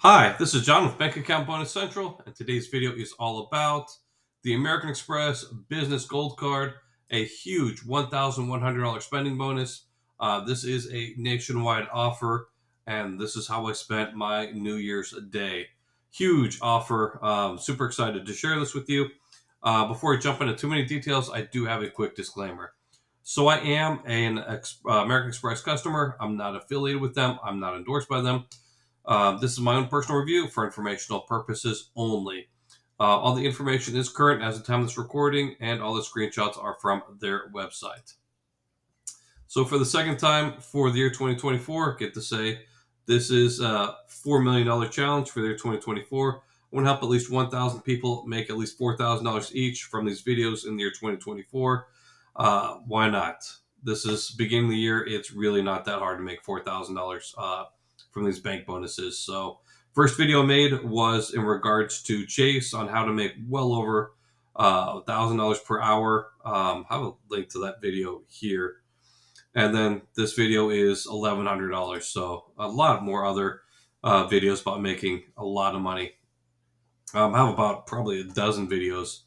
Hi, this is John with Bank Account Bonus Central, and today's video is all about the American Express Business Gold Card, a huge $1,100 spending bonus. This is a nationwide offer, and this is how I spent my New Year's Day. Huge offer. Super excited to share this with you. Before I jump into too many details, I do have a quick disclaimer. So I am an American Express customer. I'm not affiliated with them. I'm not endorsed by them. This is my own personal review for informational purposes only. All the information is current as of the time of this recording, and all the screenshots are from their website. So for the second time for the year 2024, get to say this is a $4 million challenge for the year 2024. I want to help at least 1,000 people make at least $4,000 each from these videos in the year 2024. Why not? This is beginning of the year. It's really not that hard to make $4,000 from these bank bonuses. So first video I made was in regards to Chase on how to make well over $1,000 per hour. I have a link to that video here. And then this video is $1,100. So a lot more other videos about making a lot of money. I have about probably a dozen videos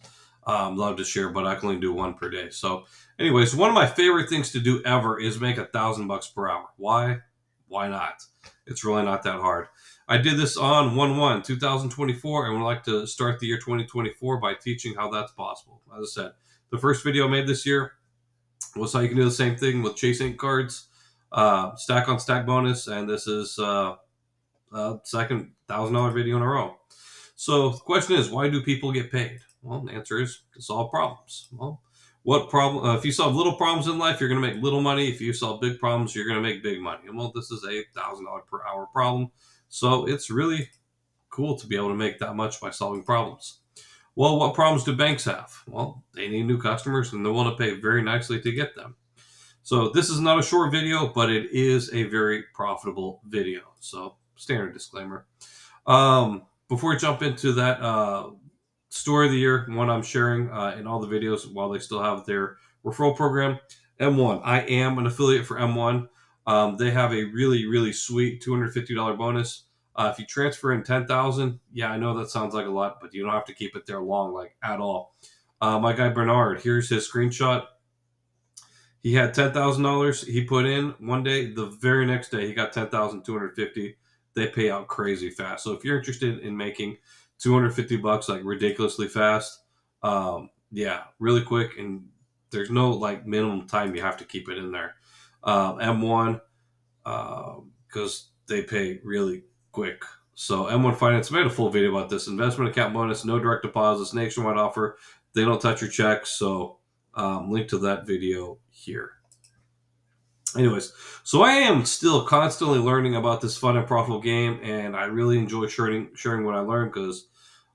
love to share, but I can only do one per day. So anyways, one of my favorite things to do ever is make $1,000 per hour. Why? Why not? It's really not that hard. I did this on 1/1/2024 and would like to start the year 2024 by teaching how that's possible. As I said, the first video I made this year was how you can do the same thing with Chase Ink cards, stack on stack bonus, and this is second $1,000 video in a row. So the question is, why do people get paid? Well, the answer is to solve problems. Well, what problem? If you solve little problems in life, you're going to make little money. If you solve big problems, you're going to make big money. And well, this is a $1,000 per hour problem, so it's really cool to be able to make that much by solving problems. Well, what problems do banks have? Well, they need new customers, and they want to pay very nicely to get them. So this is not a short video, but it is a very profitable video. So standard disclaimer. Before we jump into that story of the year, one I'm sharing in all the videos while they still have their referral program, M1. I am an affiliate for M1. They have a really, really sweet $250 bonus. If you transfer in $10,000, yeah, I know that sounds like a lot, but you don't have to keep it there long, like at all. My guy Bernard, here's his screenshot. He had $10,000 he put in one day. The very next day, he got $10,250. They pay out crazy fast. So if you're interested in making $250 like ridiculously fast, yeah, really quick, and there's no like minimum time you have to keep it in there. M1, because they pay really quick. So M1 Finance made a full video about this investment account bonus, no direct deposits, nationwide offer. They don't touch your checks. So link to that video here. Anyways, so I am still constantly learning about this fun and profitable game, and I really enjoy sharing what I learned because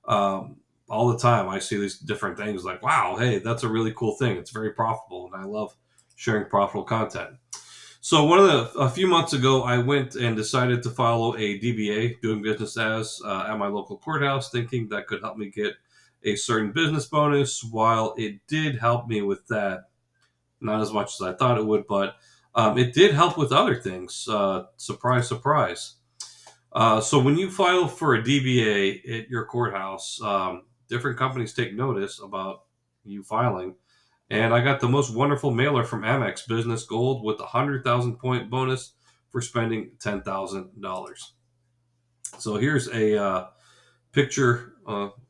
all the time I see these different things like, wow, hey, that's a really cool thing. It's very profitable, and I love sharing profitable content. So a few months ago, I went and decided to follow a DBA, doing business as, at my local courthouse, thinking that could help me get a certain business bonus. While it did help me with that, not as much as I thought it would, but it did help with other things. Surprise, surprise. So when you file for a DBA at your courthouse, different companies take notice about you filing. And I got the most wonderful mailer from Amex Business Gold with a 100,000 point bonus for spending $10,000. So here's a picture,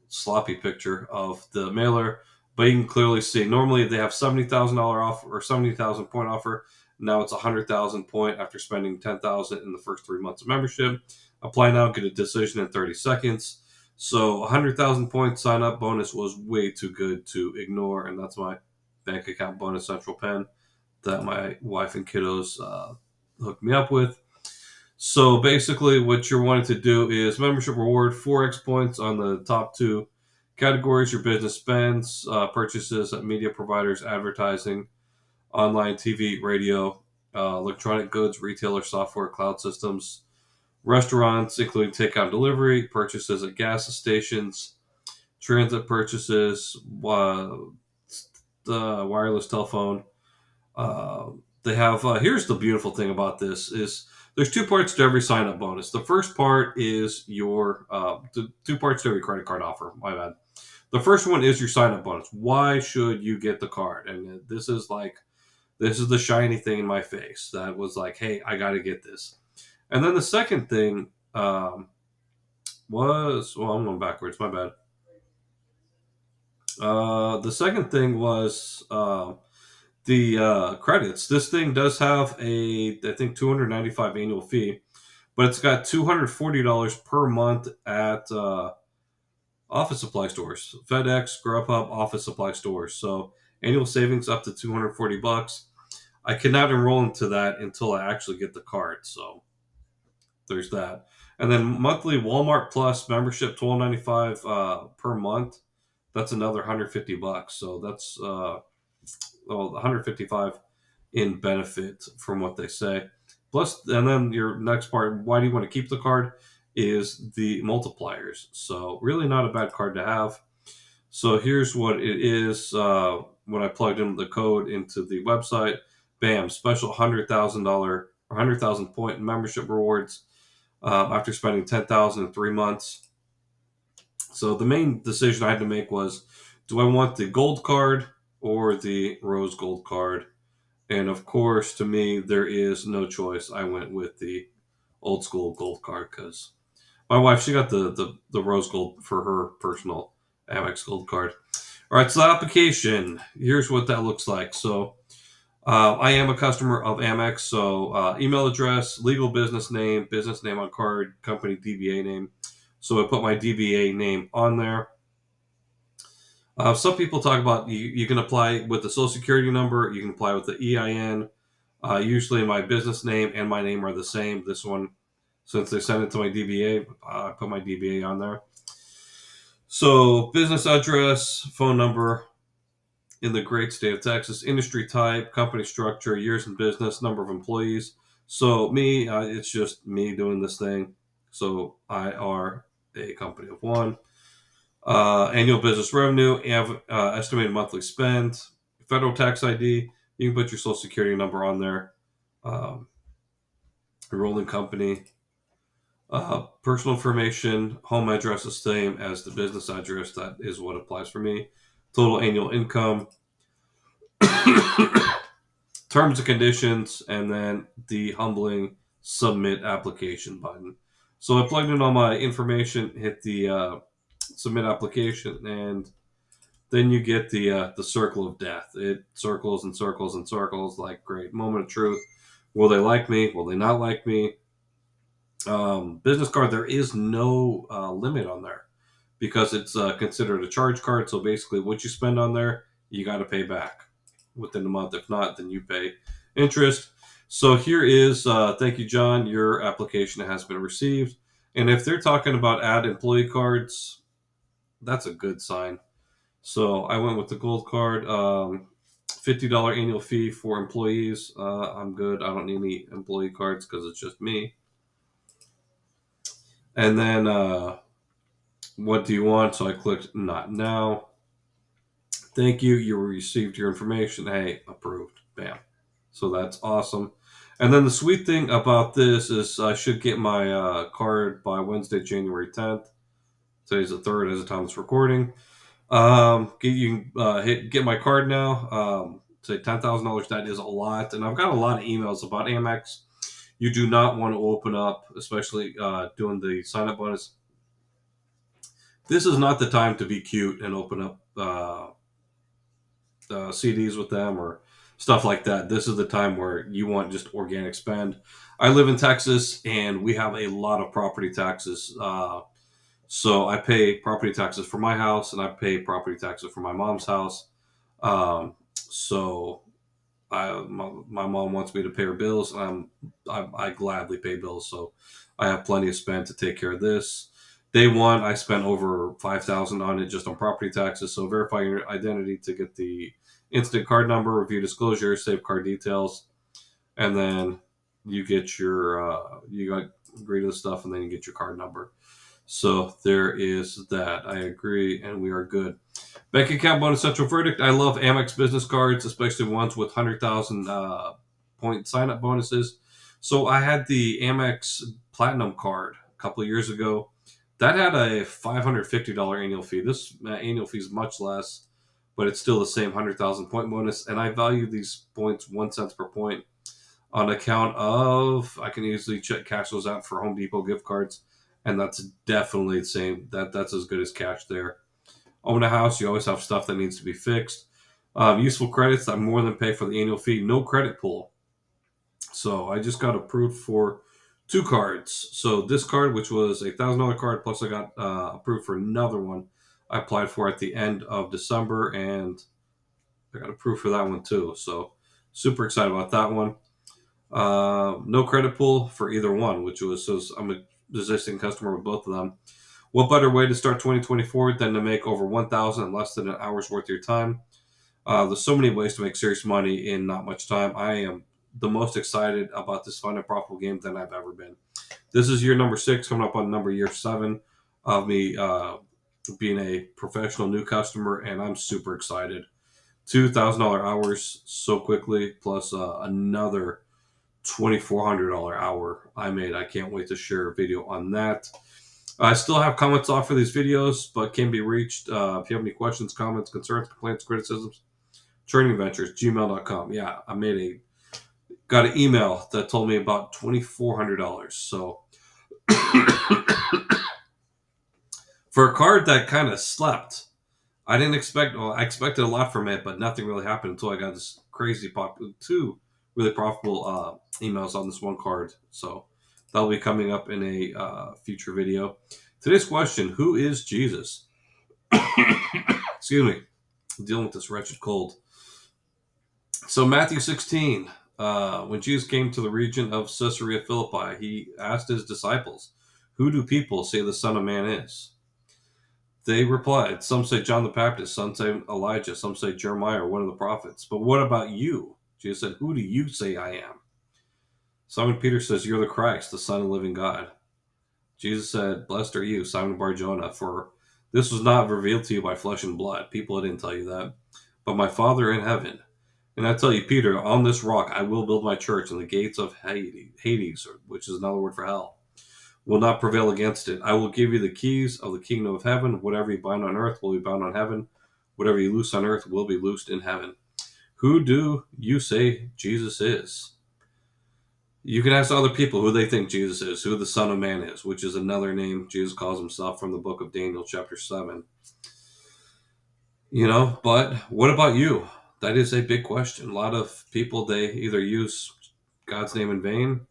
sloppy picture of the mailer, but you can clearly see normally they have $70,000 off or 70,000 point offer. Now it's 100,000 point after spending 10,000 in the first 3 months of membership. Apply now, get a decision in 30 seconds. So 100,000 point sign up bonus was way too good to ignore, and that's my bank account bonus central pen that my wife and kiddos hooked me up with. So basically what you're wanting to do is membership reward 4x points on the top two categories: your business spends, purchases at media providers, advertising, online TV, radio, electronic goods, retailer software, cloud systems, restaurants, including takeout and delivery, purchases at gas stations, transit purchases, the wireless telephone. They have, here's the beautiful thing about this is there's two parts to every sign up bonus. The first part is your two parts to every credit card offer. My bad. The first one is your sign up bonus. Why should you get the card? And this is the shiny thing in my face that was like, hey, I got to get this. And then the second thing was, well, I'm going backwards. My bad. The second thing was the credits. This thing does have I think, $295 annual fee, but it's got $240 per month at office supply stores, FedEx, Grubhub, office supply stores. So annual savings up to $240. I cannot enroll into that until I actually get the card. So there's that. And then monthly Walmart Plus membership, $12.95 per month. That's another $150. So that's $155 in benefit from what they say. Plus, and then your next part, why do you want to keep the card, is the multipliers. So really not a bad card to have. So here's what it is. When I plugged in the code into the website, bam, special $100,000 or 100,000 point membership rewards after spending $10,000 in 3 months. So the main decision I had to make was, do I want the gold card or the rose gold card? And of course, to me, there is no choice. I went with the old school gold card because my wife, she got the rose gold for her personal Amex gold card. All right, so the application, here's what that looks like. So I am a customer of Amex. So email address, legal business name on card, company DBA name. So I put my DBA name on there. Some people talk about you can apply with the Social Security number. You can apply with the EIN. Usually my business name and my name are the same. This one, since they sent it to my DBA, I put my DBA on there. So business address, phone number in the great state of Texas, industry type, company structure, years in business, number of employees. So me, it's just me doing this thing. So I are a company of one. Annual business revenue, estimated monthly spend, federal tax ID. You can put your social security number on there. Enrolling company. Personal information, home address is the same as the business address. That is what applies for me. Total annual income. Terms and conditions, and then the humbling submit application button. So I plugged in all my information, hit the submit application, and then you get the circle of death. It circles and circles and circles, like, great, moment of truth. Will they like me? Will they not like me? Business card, there is no limit on there because it's considered a charge card. So basically what you spend on there, you got to pay back within a month. If not, then you pay interest. So here is, thank you, John. Your application has been received. And if they're talking about add employee cards, that's a good sign. So I went with the gold card, $50 annual fee for employees. I'm good. I don't need any employee cards because it's just me. And then what do you want? So I clicked not now. Thank you. You received your information. Hey, approved. Bam. So that's awesome. And then the sweet thing about this is I should get my card by Wednesday, January 10th. Today's the 3rd as the time it's recording. You can get my card now. Say $10,000. That is a lot. And I've got a lot of emails about Amex. You do not want to open up, especially doing the sign-up bonus. This is not the time to be cute and open up CDs with them or stuff like that. This is the time where you want just organic spend. I live in Texas, and we have a lot of property taxes. So I pay property taxes for my house, and I pay property taxes for my mom's house. So my mom wants me to pay her bills, and I gladly pay bills. So I have plenty of spend to take care of this. Day one, I spent over $5,000 on it just on property taxes. So verify your identity to get the instant card number, review disclosure, save card details, and then you get your agree to the stuff, and then you get your card number. So there is that. I agree, and we are good. Bank account bonus central verdict. I love Amex business cards, especially ones with 100,000 point sign-up bonuses. So I had the Amex Platinum card a couple of years ago. That had a $550 annual fee. This annual fee is much less, but it's still the same 100,000 point bonus. And I value these points 1 cent per point on account of I can easily cash those out for Home Depot gift cards, and that's definitely the same. That's as good as cash there. Own a house, you always have stuff that needs to be fixed. Useful credits that more than pay for the annual fee. No credit pull. So I just got approved for 2 cards. So this card, which was a $1,000 card, plus I got approved for another one. I applied for at the end of December, and I got approved for that one too. So super excited about that one. No credit pull for either one, which was so I'm an existing customer with both of them. What better way to start 2024 than to make over 1,000 in less than an hour's worth of your time? There's so many ways to make serious money in not much time. I am the most excited about this fun and profitable game than I've ever been. This is year number 6, coming up on year 7 of me being a professional new customer, and I'm super excited. $2,000 hours so quickly, plus another $2,400 hour I made. I can't wait to share a video on that. I still have comments off for these videos, but can be reached. If you have any questions, comments, concerns, complaints, criticisms, tradingventures@gmail.com. Yeah, got an email that told me about $2,400. So for a card that kind of slept, I didn't expect. Well, I expected a lot from it, but nothing really happened until I got this crazy two really profitable emails on this one card. So that'll be coming up in a future video. Today's question: who is Jesus? Excuse me, I'm dealing with this wretched cold. So Matthew 16, when Jesus came to the region of Caesarea Philippi, he asked his disciples, "Who do people say the Son of Man is?" They replied, "Some say John the Baptist, some say Elijah, some say Jeremiah or one of the prophets. But what about you?" Jesus said, "Who do you say I am?" Simon Peter says, "You're the Christ, the Son of the living God." Jesus said, "Blessed are you, Simon Bar-Jonah, for this was not revealed to you by flesh and blood. People didn't tell you that, but my Father in heaven. And I tell you, Peter, on this rock I will build my church, and the gates of Hades, which is another word for hell, will not prevail against it. I will give you the keys of the kingdom of heaven. Whatever you bind on earth will be bound on heaven. Whatever you loose on earth will be loosed in heaven." Who do you say Jesus is? You can ask other people who they think Jesus is, who the Son of Man is, which is another name Jesus calls himself from the book of Daniel, chapter 7. But what about you? That is a big question. A lot of people, they either use God's name in vain,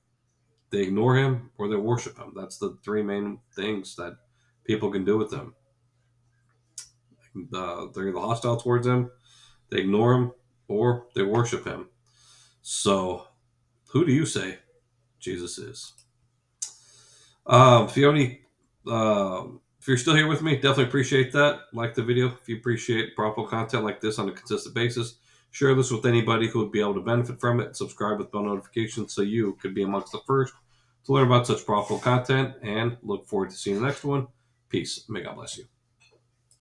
they ignore him, or they worship him. That's the 3 main things that people can do with him. They're either hostile towards him, they ignore him, or they worship him. So, who do you say Jesus is? If you have any, if you're still here with me, definitely appreciate that. Like the video. If you appreciate profitable content like this on a consistent basis, share this with anybody who would be able to benefit from it. Subscribe with bell notifications so you could be amongst the first to learn about such profitable content. And look forward to seeing the next one. Peace. May God bless you.